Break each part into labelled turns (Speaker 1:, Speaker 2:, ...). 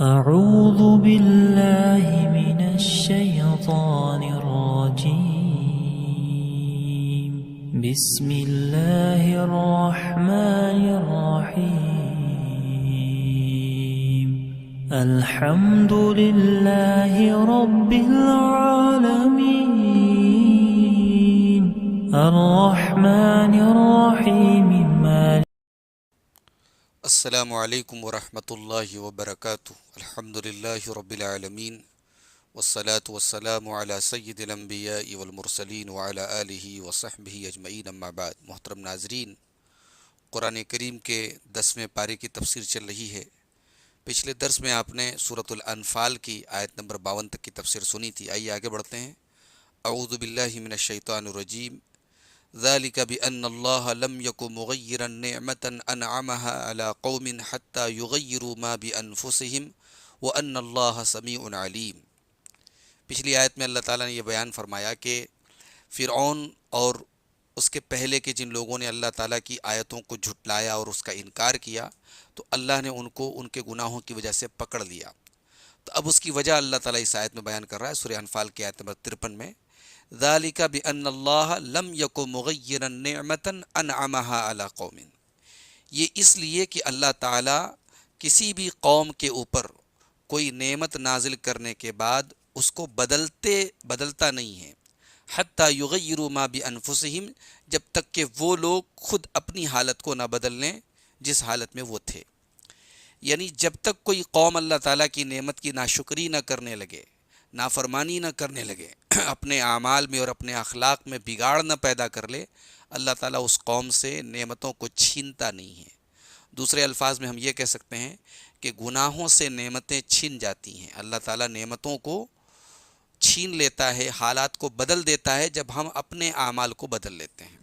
Speaker 1: أعوذ بالله من الشيطان الرجيم بسم الله الرحمن الرحيم الحمد لله رب العالمين الرحمن الرحيم مالك.
Speaker 2: السلام علیکم ورحمۃ اللہ وبرکاتہ. الحمد للہ رب العالمین والصلاة والسلام علی سید الانبیاء والمرسلین وعلی آلہ وصحبہ اجمعین اما بعد. محترم ناظرین، قرآن کریم کے 10ویں پارے کی تفسیر چل رہی ہے. پچھلے درس میں آپ نے سورۃ الانفال کی آیت نمبر 52 تک کی تفسیر سنی تھی. آئیے آگے بڑھتے ہیں. اعوذ باللہ من الشیطان الرجیم. ذلك بأن الله لم يكن مغيرا نعمة أنعمها على قوم حتى يغيروا ما بأنفسهم وأن الله سميع عليم. پچھلی آیت میں اللہ تعالیٰ نے یہ بیان فرمایا کہ فرعون اور اس کے پہلے کے جن لوگوں نے اللہ تعالیٰ کی آیتوں کو جھٹلایا اور اس کا انکار کیا تو اللہ نے ان کو ان کے گناہوں کی وجہ سے پکڑ لیا. تو اب اس کی وجہ اللہ تعالیٰ اس آیت میں بیان کر رہا ہے سورہ انفال کی آیت نمبر 53 میں. ذَلِكَ بِأَنَّ اللَّهَ لَمْ يَكُنْ مُغَيِّرًا نِعْمَةً أَنْعَمَهَا عَلَى قَوْمٍ. یہ اس لیے کہ اللہ تعالیٰ کسی بھی قوم کے اوپر کوئی نعمت نازل کرنے کے بعد اس کو بدلتا نہیں ہے. حَتَّى يُغَيِّرُوا مَا بِأَنفُسِهِمْ، جب تک کہ وہ لوگ خود اپنی حالت کو نہ بدل لیں جس حالت میں وہ تھے. یعنی جب تک کوئی قوم اللہ تعالیٰ کی نعمت کی ناشکری نہ کرنے لگے، نافرمانی نہ کرنے لگے، اپنے اعمال میں اور اپنے اخلاق میں بگاڑ نہ پیدا کر لے، اللہ تعالیٰ اس قوم سے نعمتوں کو چھینتا نہیں ہے. دوسرے الفاظ میں ہم یہ کہہ سکتے ہیں کہ گناہوں سے نعمتیں چھن جاتی ہیں. اللہ تعالیٰ نعمتوں کو چھین لیتا ہے، حالات کو بدل دیتا ہے جب ہم اپنے اعمال کو بدل لیتے ہیں.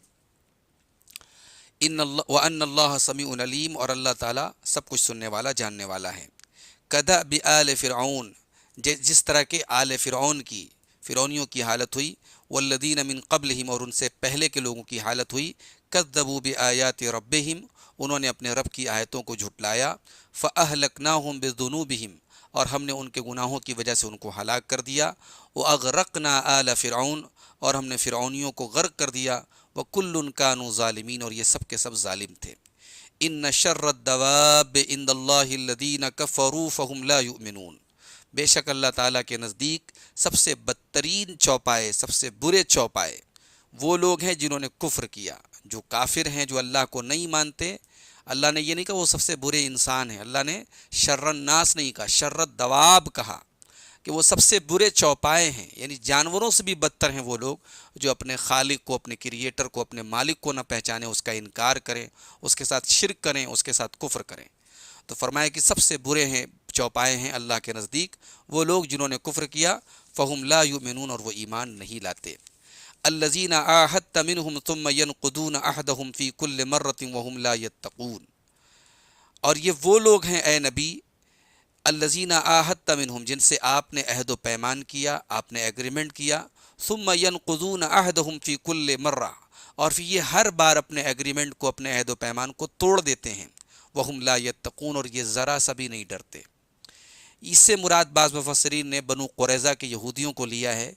Speaker 2: وَأَنَّ اللَّهَ سَمِيعٌ عَلِيمٌ، اور اللہ تعالیٰ سب کچھ سننے والا جاننے والا ہے. كَدَأْبِ آلِ فِرْعَوْنَ، جس طرح کے آل فرعون کی، فرعونیوں کی حالت ہوئی. والذین من قبلہم، اور ان سے پہلے کے لوگوں کی حالت ہوئی. کذبوا بآیات ربہم، انہوں نے اپنے رب کی آیتوں کو جھٹلایا. فأہلکناہم بذنوبہم، اور ہم نے ان کے گناہوں کی وجہ سے ان کو ہلاک کر دیا. واغرقنا آل فرعون، اور ہم نے فرعونیوں کو غرق کر دیا. وکل کانوا ظالمین، اور یہ سب کے سب ظالم تھے. ان شر الدواب عند اللہ الذین کفروا فہم لا یؤمنون، بے شک اللہ تعالیٰ کے نزدیک سب سے بدترین چوپائے، سب سے برے چوپائے وہ لوگ ہیں جنہوں نے کفر کیا، جو کافر ہیں، جو اللہ کو نہیں مانتے. اللہ نے یہ نہیں کہا وہ سب سے برے انسان ہیں، اللہ نے شر الناس نہیں کہا، شر الدواب کہا کہ وہ سب سے برے چوپائے ہیں. یعنی جانوروں سے بھی بدتر ہیں وہ لوگ جو اپنے خالق کو، اپنے کریٹر کو، اپنے مالک کو نہ پہچانے، اس کا انکار کریں، اس کے ساتھ شرک کریں، اس کے ساتھ کفر کریں. تو فرمایا کہ سب سے برے ہیں، چوپائے ہیں اللہ کے نزدیک وہ لوگ جنہوں نے کفر کیا. فہم لا یؤمنون، اور وہ ایمان نہیں لاتے. الذین عاہدت منہم ثم ینقضون عہدہم فی کل مرۃ وہم لا یتقون، اور یہ وہ لوگ ہیں اے نبی، الذین عاہدت منہم، جن سے آپ نے عہد و پیمان کیا، آپ نے ایگریمنٹ کیا. ثم ینقضون عہدہم فی کل مرہ، اور پھر یہ ہر بار اپنے ایگریمنٹ کو، اپنے عہد و پیمان کو توڑ دیتے ہیں. وہم لا یتقون، اور یہ ذرا سا بھی نہیں ڈرتے. اس سے مراد بعض مفسرین نے بنو قریظہ کے یہودیوں کو لیا ہے،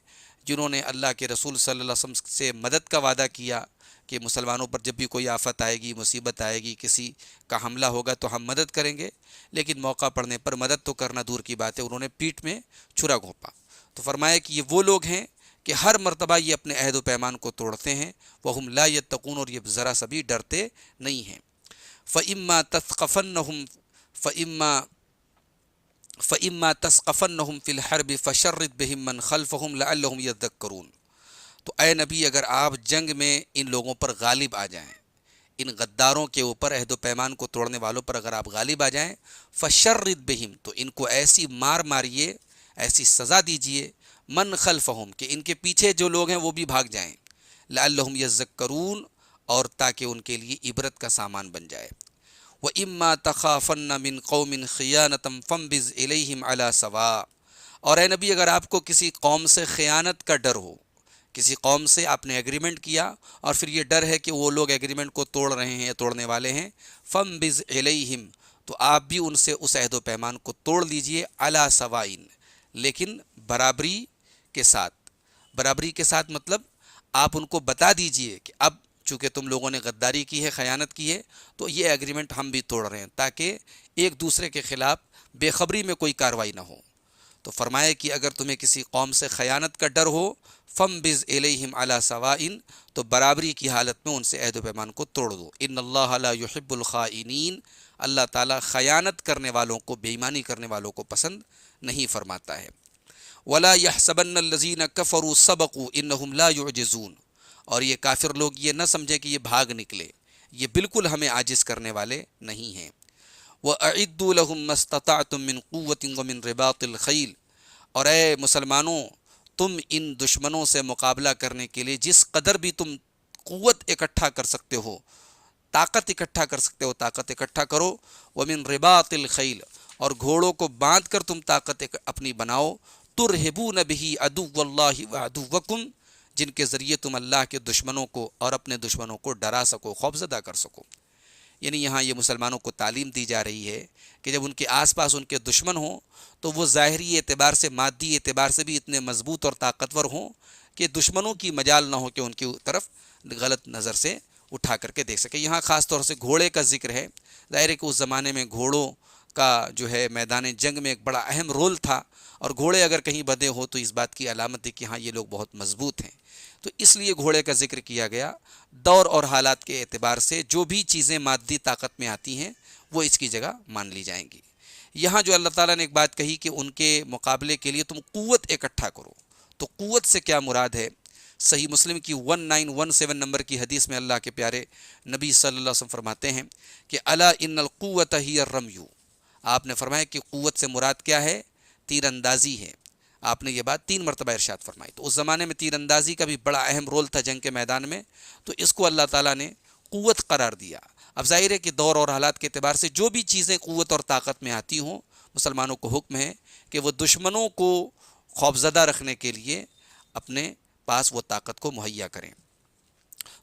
Speaker 2: جنہوں نے اللہ کے رسول صلی اللہ علیہ وسلم سے مدد کا وعدہ کیا کہ مسلمانوں پر جب بھی کوئی آفت آئے گی، مصیبت آئے گی، کسی کا حملہ ہوگا تو ہم مدد کریں گے. لیکن موقع پڑنے پر مدد تو کرنا دور کی بات ہے، انہوں نے پیٹھ میں چھرا گھونپا. تو فرمایا کہ یہ وہ لوگ ہیں کہ ہر مرتبہ یہ اپنے عہد و پیمان کو توڑتے ہیں. وہم لا یتقون، اور یہ ذرا سا بھی ڈرتے نہیں ہیں. فَإِمَّا تَثْقَفَنَّهُمْ فِي الْحَرْبِ فَشَرِّدْ بِهِمْ مَنْ خَلْفَهُمْ لَعَلَّهُمْ يَذَّكَّرُونَ. تو اے نبی، اگر آپ جنگ میں ان لوگوں پر غالب آ جائیں، ان غداروں کے اوپر، عہد و پیمان کو توڑنے والوں پر اگر آپ غالب آ جائیں، فَشَرِّدْ بِهِمْ، تو ان کو ایسی ماریے، ایسی سزا دیجئے، من خلفہم، کہ ان کے پیچھے جو لوگ ہیں وہ بھی بھاگ جائیں. لَعَلَّهُمْ يَذَّكَّرُونَ، اور تاکہ ان کے لیے عبرت کا سامان بن جائے. وَإِمَّا تَخَافَنَّ مِنْ قَوْمٍ خِيَانَةً فَانبِذْ إِلَيْهِمْ عَلَى سَوَاءٍ، اور اے نبی اگر آپ کو کسی قوم سے خیانت کا ڈر ہو، کسی قوم سے آپ نے ایگریمنٹ کیا اور پھر یہ ڈر ہے کہ وہ لوگ ایگریمنٹ کو توڑ رہے ہیں یا توڑنے والے ہیں، فَانبِذْ إِلَيْهِمْ، تو آپ بھی ان سے اس عہد و پیمان کو توڑ لیجئے علی سوائن، لیکن برابری کے ساتھ۔ برابری کے ساتھ مطلب آپ ان کو بتا دیجئے کہ اب چونکہ تم لوگوں نے غداری کی ہے، خیانت کی ہے، تو یہ ایگریمنٹ ہم بھی توڑ رہے ہیں، تاکہ ایک دوسرے کے خلاف بے خبری میں کوئی کارروائی نہ ہو۔ تو فرمایا کہ اگر تمہیں کسی قوم سے خیانت کا ڈر ہو فَانبِذْ إِلَيْهِمْ عَلَى سَوَاءٍ، تو برابری کی حالت میں ان سے عہد و پیمان کو توڑ دو۔ ان اللہ لا يحب الخائنین، اللہ تعالیٰ خیانت کرنے والوں کو، بے ایمانی کرنے والوں کو پسند نہیں فرماتا ہے۔ وَلَا يَحْسَبَنَّ الَّذِينَ كَفَرُوا سَبَقُوا إِنَّهُمْ لَا يُعْجِزُونَ، اور یہ کافر لوگ یہ نہ سمجھیں کہ یہ بھاگ نکلے، یہ بالکل ہمیں عاجز کرنے والے نہیں ہیں۔ وَأَعِدُّوا لَهُم مَّا اسْتَطَعْتُم مِّن قُوَّةٍ وَمِن رِّبَاطِ الْخَيْلِ، اور اے مسلمانوں تم ان دشمنوں سے مقابلہ کرنے کے لیے جس قدر بھی تم قوت اکٹھا کر سکتے ہو، طاقت اکٹھا کر سکتے ہو، طاقت اکٹھا کرو۔ وَمِن رِّبَاطِ الْخَيْلِ، اور گھوڑوں کو باندھ کر تم طاقت اپنی بناؤ۔ تُرْهِبُونَ بِهِ عَدُوَّ اللَّهِ وَعَدُوَّكُمْ، جن کے ذریعے تم اللہ کے دشمنوں کو اور اپنے دشمنوں کو ڈرا سکو، خوفزدہ کر سکو۔ یعنی یہاں یہ مسلمانوں کو تعلیم دی جا رہی ہے کہ جب ان کے آس پاس ان کے دشمن ہوں تو وہ ظاہری اعتبار سے، مادی اعتبار سے بھی اتنے مضبوط اور طاقتور ہوں کہ دشمنوں کی مجال نہ ہو کہ ان کی طرف غلط نظر سے اٹھا کر کے دیکھ سکے۔ یہاں خاص طور سے گھوڑے کا ذکر ہے۔ ظاہر ہے کہ اس زمانے میں گھوڑوں کا جو ہے میدان جنگ میں ایک بڑا اہم رول تھا، اور گھوڑے اگر کہیں بدے ہو تو اس بات کی علامت ہے کہ ہاں یہ لوگ بہت مضبوط ہیں، تو اس لیے گھوڑے کا ذکر کیا گیا۔ دور اور حالات کے اعتبار سے جو بھی چیزیں مادی طاقت میں آتی ہیں وہ اس کی جگہ مان لی جائیں گی۔ یہاں جو اللہ تعالیٰ نے ایک بات کہی کہ ان کے مقابلے کے لیے تم قوت اکٹھا کرو، تو قوت سے کیا مراد ہے؟ صحیح مسلم کی 1917 نمبر کی حدیث میں اللہ کے پیارے نبی صلی اللہ علیہ وسلم فرماتے ہیں کہ الا ان القوت ہی الرمی، آپ نے فرمایا کہ قوت سے مراد کیا ہے؟ تیر اندازی ہے۔ آپ نے یہ بات 3 مرتبہ ارشاد فرمائی۔ تو اس زمانے میں تیر اندازی کا بھی بڑا اہم رول تھا جنگ کے میدان میں، تو اس کو اللہ تعالیٰ نے قوت قرار دیا۔ اب ظاہر ہے کہ دور اور حالات کے اعتبار سے جو بھی چیزیں قوت اور طاقت میں آتی ہوں، مسلمانوں کو حکم ہے کہ وہ دشمنوں کو خوفزدہ رکھنے کے لیے اپنے پاس وہ طاقت کو مہیا کریں۔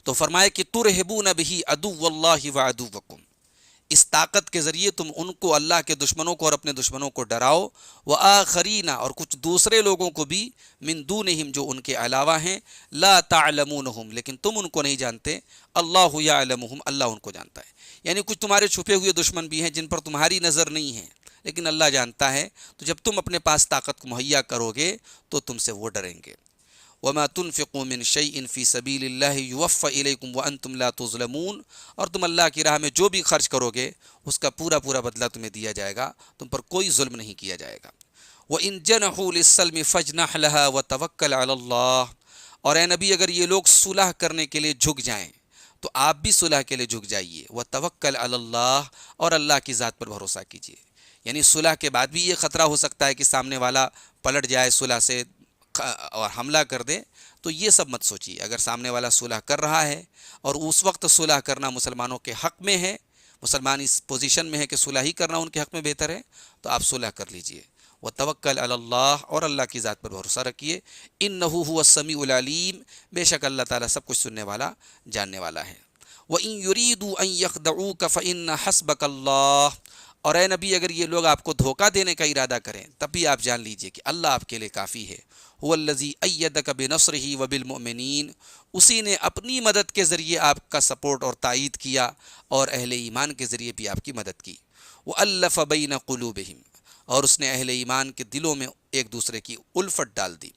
Speaker 2: تو فرمایا کہ تُرْهِبُونَ بِهِ عَدُوَّ اللَّهِ وَعَدُوَّكُمْ، اس طاقت کے ذریعے تم ان کو، اللہ کے دشمنوں کو اور اپنے دشمنوں کو ڈراؤ۔ وَآخَرِينَ، اور کچھ دوسرے لوگوں کو بھی، مِن دُونِهِمْ، جو ان کے علاوہ ہیں، لَا تَعْلَمُونَهُمْ، لیکن تم ان کو نہیں جانتے، اللہ يَعْلَمُهُمْ، اللہ ان کو جانتا ہے۔ یعنی کچھ تمہارے چھپے ہوئے دشمن بھی ہیں جن پر تمہاری نظر نہیں ہے، لیکن اللہ جانتا ہے، تو جب تم اپنے پاس طاقت کو مہیا کرو گے تو تم سے وہ ڈریں گے۔ وَمَا تُنْفِقُوا مِنْ شَيْءٍ فِي سَبِيلِ اللَّهِ يُوَفَّ إِلَيْكُمْ وَأَنْتُمْ لَا تُظْلَمُونَ، اور تم اللہ کی راہ میں جو بھی خرچ کرو گے اس کا پورا پورا بدلہ تمہیں دیا جائے گا، تم پر کوئی ظلم نہیں کیا جائے گا۔ وَإِنْ جَنَحُوا لِلسَّلْمِ فَاجْنَحْ لَهَا وَتَوَكَّلْ عَلَى اللَّهِ، اور اے نبی اگر یہ لوگ صلح کرنے کے لیے جھک جائیں تو آپ بھی صلح کے لیے جھک جائیے۔ وَتَوَكَّلْ عَلَى اللَّهِ، اور اللہ کی ذات پر بھروسہ کیجیے۔ یعنی صلح کے بعد بھی یہ خطرہ ہو سکتا ہے کہ سامنے والا پلٹ جائے صلح سے اور حملہ کر دے، تو یہ سب مت سوچیے۔ اگر سامنے والا صلح کر رہا ہے اور اس وقت صلح کرنا مسلمانوں کے حق میں ہے، مسلمان اس پوزیشن میں ہے کہ صلح ہی کرنا ان کے حق میں بہتر ہے، تو آپ صلح کر لیجئے۔ وَتَوَكَّلْ عَلَى اللَّهِ، اور اللہ کی ذات پر بھروسہ رکھیے۔ إِنَّهُ هُوَ السَّمِيعُ الْعَلِيمُ، بے شک اللہ تعالیٰ سب کچھ سننے والا، جاننے والا ہے۔ وَإِن يُرِيدُوا أَن يَخْدَعُوكَ فَإِنَّ حَسْبَكَ اللَّهُ، اور اے نبی اگر یہ لوگ آپ کو دھوکہ دینے کا ارادہ کریں تب بھی آپ جان لیجئے کہ اللہ آپ کے لیے کافی ہے۔ هُوَ الَّذِي أَيَّدَكَ بِنَصْرِهِ وَبِالْمُؤْمِنِينَ، اسی نے اپنی مدد کے ذریعے آپ کا سپورٹ اور تائید کیا، اور اہل ایمان کے ذریعے بھی آپ کی مدد کی۔ وَأَلَّفَ بَيْنَ قُلُوبِهِمْ، اور اس نے اہل ایمان کے دلوں میں ایک دوسرے کی الفت ڈال دی۔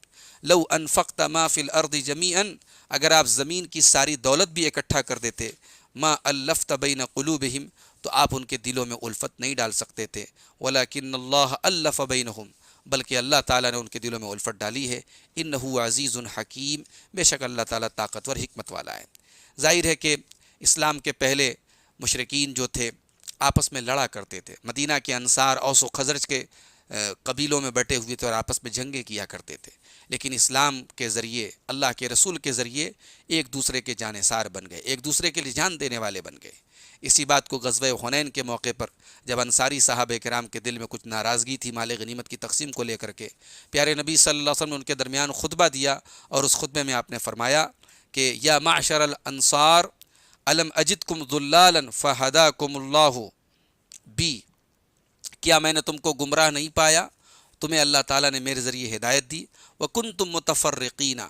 Speaker 2: لَوْ أَنفَقْتَ مَا فِي الْأَرْضِ جَمِيعًا، اگر آپ زمین کی ساری دولت بھی اکٹھا کر دیتے، مَا أَلَّفْتَ بَيْنَ قُلُوبِهِمْ، تو آپ ان کے دلوں میں الفت نہیں ڈال سکتے تھے۔ وَلَكِنَّ اللَّهَ أَلَّفَ بَيْنَهُمْ، بلکہ اللہ تعالیٰ نے ان کے دلوں میں الفت ڈالی ہے۔ إِنَّهُ عَزِيزٌ حَكِيمٌ، بے شک اللہ تعالیٰ طاقتور حکمت والا ہے۔ ظاہر ہے کہ اسلام کے پہلے مشرکین جو تھے آپس میں لڑا کرتے تھے۔ مدینہ کے انصار اوس و خزرج کے قبیلوں میں بٹے ہوئے تھے اور آپس میں جنگیں کیا کرتے تھے، لیکن اسلام کے ذریعے، اللہ کے رسول کے ذریعے ایک دوسرے کے جانثار بن گئے، ایک دوسرے کے لیے جان دینے والے بن گئے۔ اسی بات کو غزوہ حنین کے موقع پر جب انصاری صحابہ کرام کے دل میں کچھ ناراضگی تھی مال غنیمت کی تقسیم کو لے کر کے، پیارے نبی صلی اللہ علیہ وسلم نے ان کے درمیان خطبہ دیا، اور اس خطبے میں آپ نے فرمایا کہ یا معشر الانصار الم اجدکم ضلالا فہداکم اللہ بی، کیا میں نے تم کو گمراہ نہیں پایا؟ تمہیں اللہ تعالیٰ نے میرے ذریعے ہدایت دی۔ وَكُنْتُم مُتَفَرِّقِينَ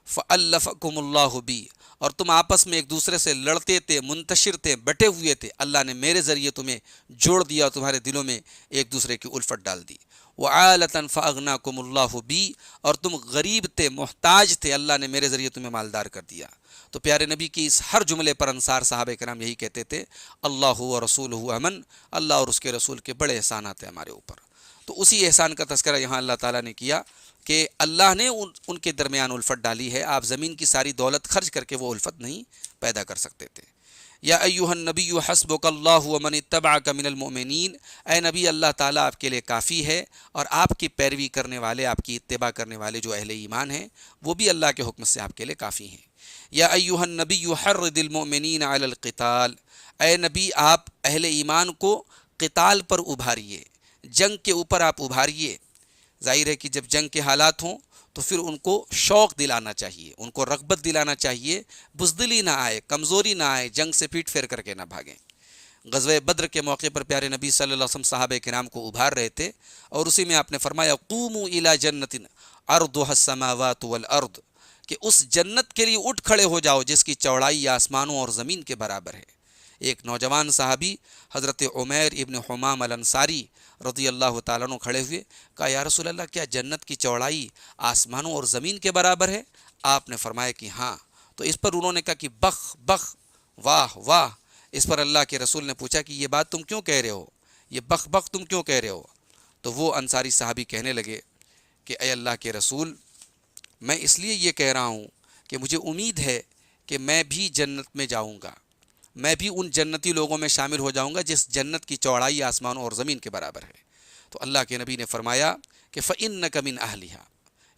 Speaker 2: فَأَلَّفَكُمُ اللَّهُ بِي، اور تم آپس میں ایک دوسرے سے لڑتے تھے، منتشر تھے، بٹے ہوئے تھے، اللہ نے میرے ذریعے تمہیں جوڑ دیا اور تمہارے دلوں میں ایک دوسرے کی الفت ڈال دی۔ وَعَالَةً فَأَغْنَاكُمُ اللَّهُ بِي، اور تم غریب تھے، محتاج تھے، اللہ نے میرے ذریعے تمہیں مالدار کر دیا۔ تو پیارے نبی کی اس ہر جملے پر انصار صحابہ کرام یہی کہتے تھے، اللہ و رسولہ امن، اللہ اور اس کے رسول کے بڑے احسانات ہیں ہمارے اوپر۔ تو اسی احسان کا تذکرہ یہاں اللہ تعالیٰ نے کیا کہ اللہ نے ان کے درمیان الفت ڈالی ہے، آپ زمین کی ساری دولت خرچ کر کے وہ الفت نہیں پیدا کر سکتے تھے۔ یا ایھا النبی حسبک اللہ ومن اتبعک من المؤمنین، اے نبی اللہ تعالیٰ آپ کے لیے کافی ہے، اور آپ کی پیروی کرنے والے، آپ کی اتباع کرنے والے جو اہل ایمان ہیں وہ بھی اللہ کے حکم سے آپ کے لیے کافی ہیں۔ یا ایھا النبی حرض المؤمنین علی القتال، اے نبی آپ اہل ایمان کو قتال پر ابھاریے، جنگ کے اوپر آپ ابھاریے۔ ظاہر ہے کہ جب جنگ کے حالات ہوں تو پھر ان کو شوق دلانا چاہیے، ان کو رغبت دلانا چاہیے، بزدلی نہ آئے، کمزوری نہ آئے، جنگ سے پیٹ پھیر کر کے نہ بھاگیں۔ غزوہ بدر کے موقع پر پیارے نبی صلی اللہ علیہ وسلم صحابہ کرام کو ابھار رہے تھے، اور اسی میں آپ نے فرمایا قوموا الی جنت عرضها السماوات والارض، کہ اس جنت کے لیے اٹھ کھڑے ہو جاؤ جس کی چوڑائی آسمانوں اور زمین کے برابر ہے۔ ایک نوجوان صحابی حضرت عمیر ابن حمام الانصاری رضی اللہ تعالیٰ عنہ کھڑے ہوئے، کہا یا رسول اللہ کیا جنت کی چوڑائی آسمانوں اور زمین کے برابر ہے؟ آپ نے فرمایا کہ ہاں۔ تو اس پر انہوں نے کہا کہ بخ بخ، واہ واہ۔ اس پر اللہ کے رسول نے پوچھا کہ یہ بات تم کیوں کہہ رہے ہو، یہ بخ بخ تم کیوں کہہ رہے ہو؟ تو وہ انصاری صحابی کہنے لگے کہ اے اللہ کے رسول، میں اس لیے یہ کہہ رہا ہوں کہ مجھے امید ہے کہ میں بھی جنت میں جاؤں گا، میں بھی ان جنتی لوگوں میں شامل ہو جاؤں گا جس جنت کی چوڑائی آسمانوں اور زمین کے برابر ہے۔ تو اللہ کے نبی نے فرمایا کہ فَإِنَّكَ مِنْ أَهْلِهَا،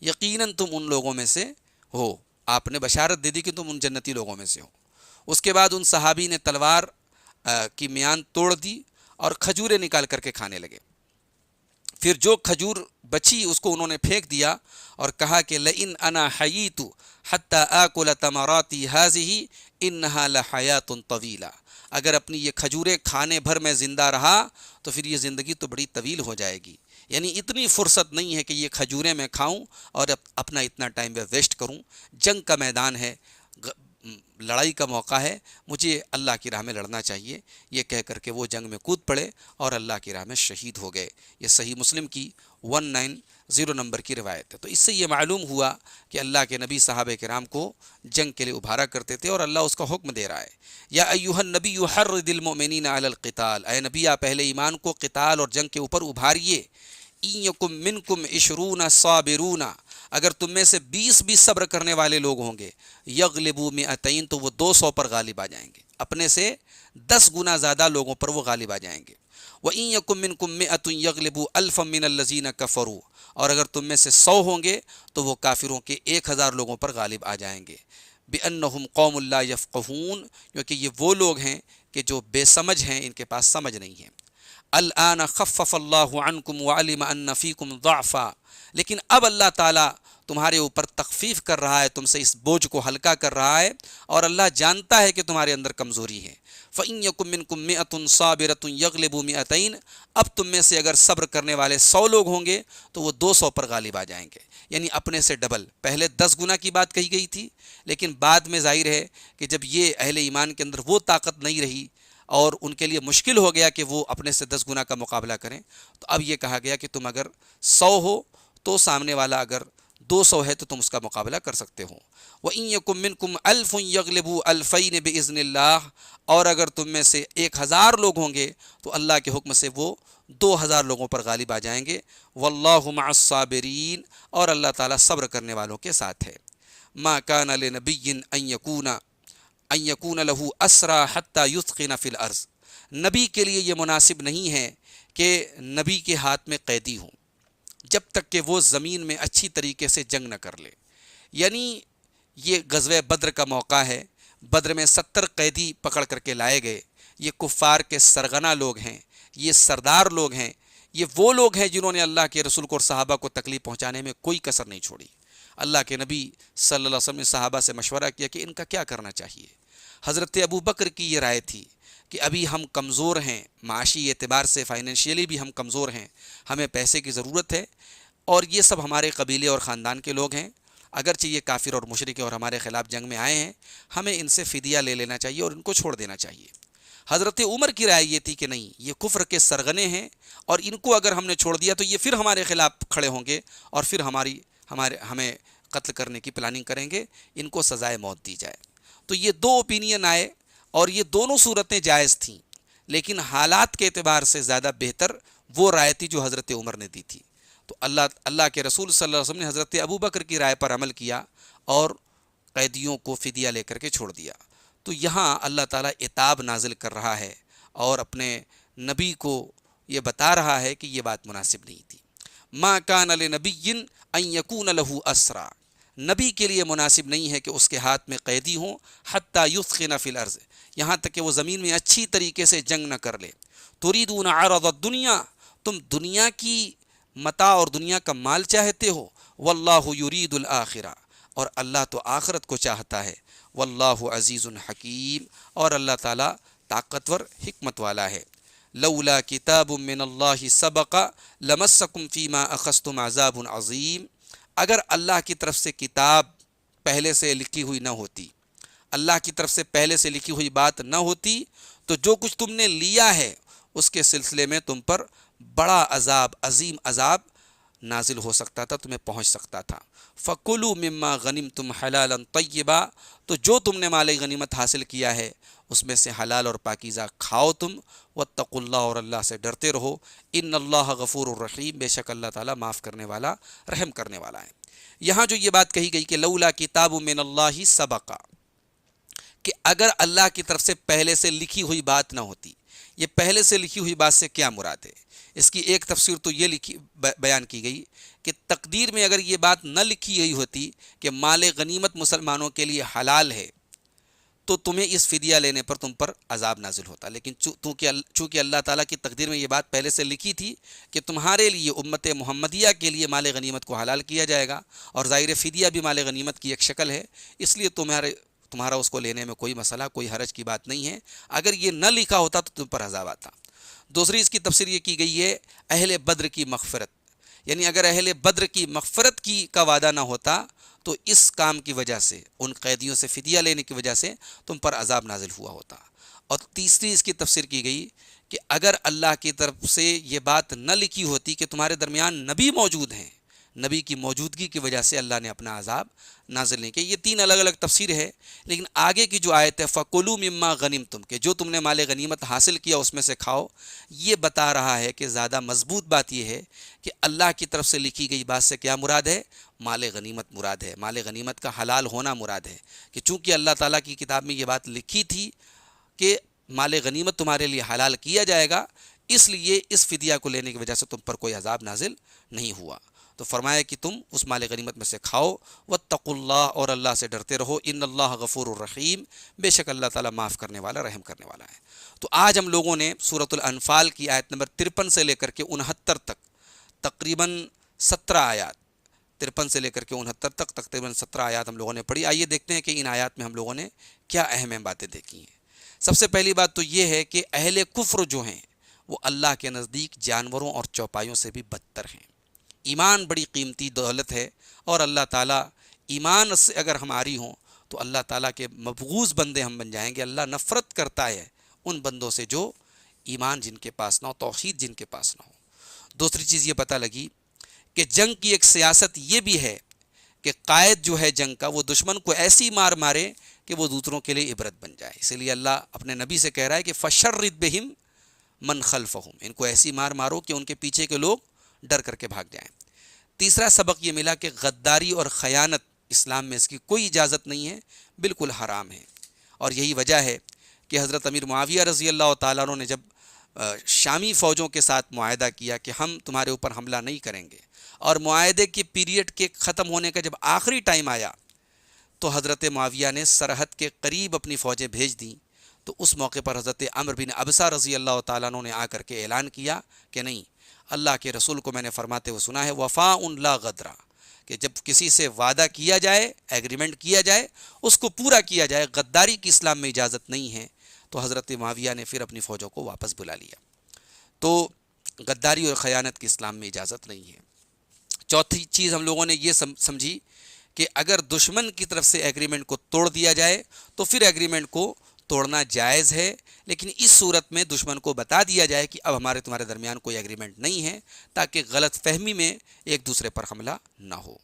Speaker 2: یقیناً تم ان لوگوں میں سے ہو۔ آپ نے بشارت دے دی کہ تم ان جنتی لوگوں میں سے ہو۔ اس کے بعد ان صحابی نے تلوار کی میان توڑ دی اور کھجوریں نکال کر کے کھانے لگے۔ پھر جو کھجور بچی اس کو انہوں نے پھینک دیا اور کہا کہ لئن انا حییت حتی آکل تمراتی هذه انہا لحیات طویلہ، اگر اپنی یہ کھجوریں کھانے بھر میں زندہ رہا تو پھر یہ زندگی تو بڑی طویل ہو جائے گی۔ یعنی اتنی فرصت نہیں ہے کہ یہ کھجوریں میں کھاؤں اور اپنا اتنا ٹائم ویسٹ کروں۔ جنگ کا میدان ہے، لڑائی کا موقع ہے، مجھے اللہ کی راہ میں لڑنا چاہیے۔ یہ کہہ کر کے وہ جنگ میں کود پڑے اور اللہ کی راہ میں شہید ہو گئے۔ یہ صحیح مسلم کی 190 نمبر کی روایت ہے۔ تو اس سے یہ معلوم ہوا کہ اللہ کے نبی صحابہ کرام کو جنگ کے لیے ابھارا کرتے تھے اور اللہ اس کا حکم دے رہا ہے۔ یا ایھا النبی حرض المؤمنین علی القتال، اے نبی آپ اہل ایمان کو قتال اور جنگ کے اوپر ابھاریے۔ ان یکم منکم 20 صابرون، اگر تم میں سے 20 بھی صبر کرنے والے لوگ ہوں گے، یغلبوا 200، تو وہ 200 پر غالب آ جائیں گے، اپنے سے 10 گنا زیادہ لوگوں پر وہ غالب آ جائیں گے۔ وَإِن يَكُن مِّنكُم 100 يَغْلِبُوا أَلْفًا مِّنَ الَّذِينَ كَفَرُوا، اور اگر تم میں سے 100 ہوں گے تو وہ کافروں کے 1000 لوگوں پر غالب آ جائیں گے۔ بِأَنَّهُمْ قَوْمٌ لَّا يَفْقَهُونَ، کیونکہ یہ وہ لوگ ہیں کہ جو بے سمجھ ہیں، ان کے پاس سمجھ نہیں ہے۔ الآن خفف اللہ عنکم وعلم ان فیکم ضعفا، لیکن اب اللہ تعالیٰ تمہارے اوپر تخفیف کر رہا ہے، تم سے اس بوجھ کو ہلکا کر رہا ہے، اور اللہ جانتا ہے کہ تمہارے اندر کمزوری ہے۔ فَإِن يَكُن مِّنكُم 100 صَابِرَةٌ يَغْلِبُوا 200، اب تم میں سے اگر صبر کرنے والے 100 لوگ ہوں گے تو وہ 200 پر غالب آ جائیں گے، یعنی اپنے سے ڈبل۔ پہلے 10 گنا کی بات کہی گئی تھی، لیکن بعد میں ظاہر ہے کہ جب یہ اہل ایمان کے اندر وہ طاقت نہیں رہی اور ان کے لیے مشکل ہو گیا کہ وہ اپنے سے 10 گنا کا مقابلہ کریں، تو اب یہ کہا گیا کہ تم اگر 100 ہو تو سامنے والا اگر 200 ہے تو تم اس کا مقابلہ کر سکتے ہو۔ وَإِن يَكُن مِّنكُمْ 1000 يَغْلِبُوا 2000 بِإِذْنِ اللَّهِ، اور اگر تم میں سے 1000 لوگ ہوں گے تو اللہ کے حکم سے وہ 2000 لوگوں پر غالب آ جائیں گے۔ وَاللَّهُ مَعَ الصَّابِرِينَ، اور اللہ تعالیٰ صبر کرنے والوں کے ساتھ ہے۔ مَا كَانَ لِنَبِيٍّ أَن يَكُونَ لَهُ أَسْرَىٰ حَتَّىٰ يُثْخِنَ فِي الْأَرْضِ، نبی کے لیے یہ مناسب نہیں ہے کہ نبی کے ہاتھ میں قیدی ہوں جب تک کہ وہ زمین میں اچھی طریقے سے جنگ نہ کر لے۔ یعنی یہ غزوہ بدر کا موقع ہے، بدر میں 70 قیدی پکڑ کر کے لائے گئے۔ یہ کفار کے سرغنہ لوگ ہیں، یہ سردار لوگ ہیں، یہ وہ لوگ ہیں جنہوں نے اللہ کے رسول کو اور صحابہ کو تکلیف پہنچانے میں کوئی کسر نہیں چھوڑی۔ اللہ کے نبی صلی اللہ علیہ وسلم نے صحابہ سے مشورہ کیا کہ ان کا کیا کرنا چاہیے۔ حضرت ابو بکر کی یہ رائے تھی کہ ابھی ہم کمزور ہیں، معاشی اعتبار سے فائنینشیلی بھی ہم کمزور ہیں، ہمیں پیسے کی ضرورت ہے، اور یہ سب ہمارے قبیلے اور خاندان کے لوگ ہیں، اگرچہ یہ کافر اور مشرک اور ہمارے خلاف جنگ میں آئے ہیں، ہمیں ان سے فدیہ لے لینا چاہیے اور ان کو چھوڑ دینا چاہیے۔ حضرت عمر کی رائے یہ تھی کہ نہیں، یہ کفر کے سرغنے ہیں، اور ان کو اگر ہم نے چھوڑ دیا تو یہ پھر ہمارے خلاف کھڑے ہوں گے اور پھر ہمیں قتل کرنے کی پلاننگ کریں گے، ان کو سزائے موت دی جائے۔ تو یہ دو اوپینین آئے، اور یہ دونوں صورتیں جائز تھیں، لیکن حالات کے اعتبار سے زیادہ بہتر وہ رائے تھی جو حضرت عمر نے دی تھی۔ تو اللہ کے رسول صلی اللہ علیہ وسلم نے حضرت ابو بکر کی رائے پر عمل کیا اور قیدیوں کو فدیہ لے کر کے چھوڑ دیا۔ تو یہاں اللہ تعالیٰ عتاب نازل کر رہا ہے اور اپنے نبی کو یہ بتا رہا ہے کہ یہ بات مناسب نہیں تھی۔ ما کان لنبی ان یکون لہ اسرا، نبی کے لیے مناسب نہیں ہے کہ اس کے ہاتھ میں قیدی ہوں، حتی یثخن فی الارض، یہاں تک کہ وہ زمین میں اچھی طریقے سے جنگ نہ کر لے۔ تریدون عرض الدنیا، تم دنیا کی متاع اور دنیا کا مال چاہتے ہو، واللہ یرید الآخرہ، اور اللہ تو آخرت کو چاہتا ہے، واللہ عزیز حکیم، اور اللہ تعالیٰ طاقتور حکمت والا ہے۔ لولا کتاب من اللہ سبق لمسکم فیما اخذتم عذاب عظیم، اگر اللہ کی طرف سے کتاب پہلے سے لکھی ہوئی نہ ہوتی، اللہ کی طرف سے پہلے سے لکھی ہوئی بات نہ ہوتی، تو جو کچھ تم نے لیا ہے اس کے سلسلے میں تم پر بڑا عذاب، عظیم عذاب نازل ہو سکتا تھا، تمہیں پہنچ سکتا تھا۔ فَكُلُوا مِمَّا غَنِمْتُمْ حَلَالًا طَيِّبًا، تو جو تم نے مال غنیمت حاصل کیا ہے اس میں سے حلال اور پاکیزہ کھاؤ تم، واتقوا اللہ، اور اللہ سے ڈرتے رہو، ان اللہ غفور الرحیم، بے شک اللہ تعالیٰ معاف کرنے والا، رحم کرنے والا ہے۔ یہاں جو یہ بات کہی گئی کہ لولا کتاب من اللہ سبق، کہ اگر اللہ کی طرف سے پہلے سے لکھی ہوئی بات نہ ہوتی، یہ پہلے سے لکھی ہوئی بات سے کیا مراد ہے؟ اس کی ایک تفسیر تو یہ بیان کی گئی کہ تقدیر میں اگر یہ بات نہ لکھی گئی ہوتی کہ مال غنیمت مسلمانوں کے لیے حلال ہے، تو تمہیں اس فدیہ لینے پر تم پر عذاب نازل ہوتا، لیکن چونکہ اللہ تعالیٰ کی تقدیر میں یہ بات پہلے سے لکھی تھی کہ تمہارے لیے، امت محمدیہ کے لیے، مال غنیمت کو حلال کیا جائے گا، اور ظاہر فدیہ بھی مال غنیمت کی ایک شکل ہے، اس لیے تمہارا اس کو لینے میں کوئی مسئلہ، کوئی حرج کی بات نہیں ہے۔ اگر یہ نہ لکھا ہوتا تو تم پر عذاب آتا۔ دوسری اس کی تفسیر یہ کی گئی ہے اہل بدر کی مغفرت، یعنی اگر اہل بدر کی مغفرت کا وعدہ نہ ہوتا تو اس کام کی وجہ سے، ان قیدیوں سے فدیہ لینے کی وجہ سے تم پر عذاب نازل ہوا ہوتا۔ اور تیسری اس کی تفسیر کی گئی کہ اگر اللہ کی طرف سے یہ بات نہ لکھی ہوتی کہ تمہارے درمیان نبی موجود ہیں، نبی کی موجودگی کی وجہ سے اللہ نے اپنا عذاب نازل نہیں کیا۔ یہ تین الگ الگ تفسیر ہے، لیکن آگے کی جو آیت ہے فَكُلُوا مِمَّا غَنِمْتُمْ، کہ جو تم نے مال غنیمت حاصل کیا اس میں سے کھاؤ، یہ بتا رہا ہے کہ زیادہ مضبوط بات یہ ہے کہ اللہ کی طرف سے لکھی گئی بات سے کیا مراد ہے؟ مال غنیمت مراد ہے، مال غنیمت کا حلال ہونا مراد ہے، کہ چونکہ اللہ تعالیٰ کی کتاب میں یہ بات لکھی تھی کہ مال غنیمت تمہارے لیے حلال کیا جائے گا، اس لیے اس فدیہ کو لینے کی وجہ سے تم پر کوئی عذاب نازل نہیں ہوا۔ تو فرمایا کہ تم اس مال غنیمت میں سے کھاؤ، واتقوا اللہ، اور اللہ سے ڈرتے رہو، ان اللہ غفور الرحیم، بے شک اللہ تعالیٰ معاف کرنے والا، رحم کرنے والا ہے۔ تو آج ہم لوگوں نے سورۃ الانفال کی آیت نمبر 53 سے لے کر کے 69 تک تقریباً 17 آیات، 53 سے لے کر کے 69 تک تقریباً 17 آیات ہم لوگوں نے پڑھی۔ آئیے دیکھتے ہیں کہ ان آیات میں ہم لوگوں نے کیا اہم باتیں دیکھی ہیں۔ سب سے پہلی بات تو یہ ہے کہ اہل کفر جو ہیں وہ اللہ کے نزدیک جانوروں اور چوپایوں سے بھی بدتر ہیں۔ ایمان بڑی قیمتی دولت ہے، اور اللہ تعالیٰ ایمان سے اگر ہماری ہوں تو اللہ تعالیٰ کے مبغوض بندے ہم بن جائیں گے۔ اللہ نفرت کرتا ہے ان بندوں سے جو ایمان جن کے پاس نہ ہو، توحید جن کے پاس نہ ہو۔ دوسری چیز یہ پتہ لگی کہ جنگ کی ایک سیاست یہ بھی ہے کہ قائد جو ہے جنگ کا، وہ دشمن کو ایسی مار مارے کہ وہ دوسروں کے لیے عبرت بن جائے۔ اسی لیے اللہ اپنے نبی سے کہہ رہا ہے کہ فَشَرِّدْ بِهِمْ مَنْ خَلْفَهُمْ، ان کو ایسی مار مارو کہ ان کے پیچھے کے لوگ ڈر کر کے بھاگ جائیں۔ تیسرا سبق یہ ملا کہ غداری اور خیانت اسلام میں اس کی کوئی اجازت نہیں ہے، بالکل حرام ہے۔ اور یہی وجہ ہے کہ حضرت امیر معاویہ رضی اللہ تعالیٰ عنہ نے جب شامی فوجوں کے ساتھ معاہدہ کیا کہ ہم تمہارے اوپر حملہ نہیں کریں گے، اور معاہدے کے پیریڈ کے ختم ہونے کا جب آخری ٹائم آیا تو حضرت معاویہ نے سرحد کے قریب اپنی فوجیں بھیج دیں۔ تو اس موقع پر حضرت عمرو بن ابسہ رضی اللہ تعالیٰ عنہ نے آ کر کے اعلان کیا کہ نہیں، اللہ کے رسول کو میں نے فرماتے ہوئے سنا ہے وفاء لا غدرہ، کہ جب کسی سے وعدہ کیا جائے، ایگریمنٹ کیا جائے، اس کو پورا کیا جائے، غداری کی اسلام میں اجازت نہیں ہے۔ تو تو حضرت معاویہ نے پھر اپنی فوجوں کو واپس بلا لیا۔ تو غداری اور خیانت کی اسلام میں اجازت نہیں ہے۔ چوتھی چیز ہم لوگوں نے یہ سمجھی کہ اگر دشمن کی طرف سے ایگریمنٹ کو توڑ دیا جائے تو پھر ایگریمنٹ کو توڑنا جائز ہے، لیکن اس صورت میں دشمن کو بتا دیا جائے کہ اب ہمارے تمہارے درمیان کوئی ایگریمنٹ نہیں ہے، تاکہ غلط فہمی میں ایک دوسرے پر حملہ نہ ہو۔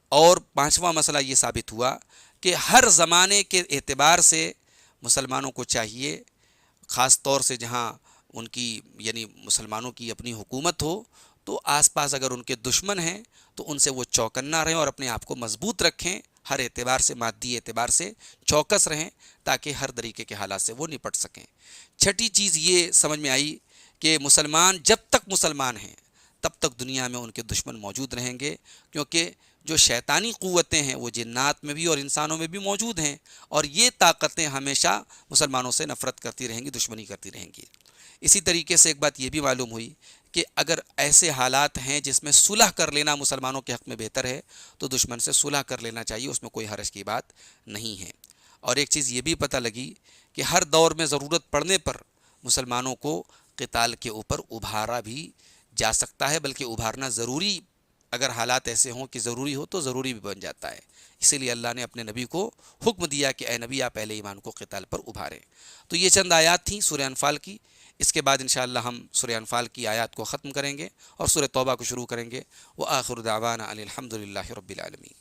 Speaker 2: اور پانچواں مسئلہ یہ ثابت ہوا کہ ہر زمانے کے اعتبار سے مسلمانوں کو چاہیے، خاص طور سے جہاں ان کی یعنی مسلمانوں کی اپنی حکومت ہو، تو آس پاس اگر ان کے دشمن ہیں تو ان سے وہ چوکنا رہیں اور اپنے آپ کو مضبوط رکھیں، ہر اعتبار سے، مادی اعتبار سے چوکس رہیں، تاکہ ہر طریقے کے حالات سے وہ نپٹ سکیں۔ چھٹی چیز یہ سمجھ میں آئی کہ مسلمان جب تک مسلمان ہیں تب تک دنیا میں ان کے دشمن موجود رہیں گے، کیونکہ جو شیطانی قوتیں ہیں وہ جنات میں بھی اور انسانوں میں بھی موجود ہیں، اور یہ طاقتیں ہمیشہ مسلمانوں سے نفرت کرتی رہیں گی، دشمنی کرتی رہیں گی۔ اسی طریقے سے ایک بات یہ بھی معلوم ہوئی کہ اگر ایسے حالات ہیں جس میں صلح کر لینا مسلمانوں کے حق میں بہتر ہے تو دشمن سے صلح کر لینا چاہیے، اس میں کوئی حرج کی بات نہیں ہے۔ اور ایک چیز یہ بھی پتہ لگی کہ ہر دور میں ضرورت پڑنے پر مسلمانوں کو قتال کے اوپر ابھارا بھی جا سکتا ہے، بلکہ ابھارنا ضروری، اگر حالات ایسے ہوں کہ ضروری ہو تو ضروری بھی بن جاتا ہے۔ اسی لیے اللہ نے اپنے نبی کو حکم دیا کہ اے نبی آپ اہل ایمان کو قتال پر ابھاریں۔ تو یہ چند آیات تھیں سورہ انفال کی۔ اس کے بعد انشاءاللہ ہم سورہ انفال کی آیات کو ختم کریں گے اور سورہ توبہ کو شروع کریں گے۔ وآخر دعوانا ان الحمد للہ رب العالمین۔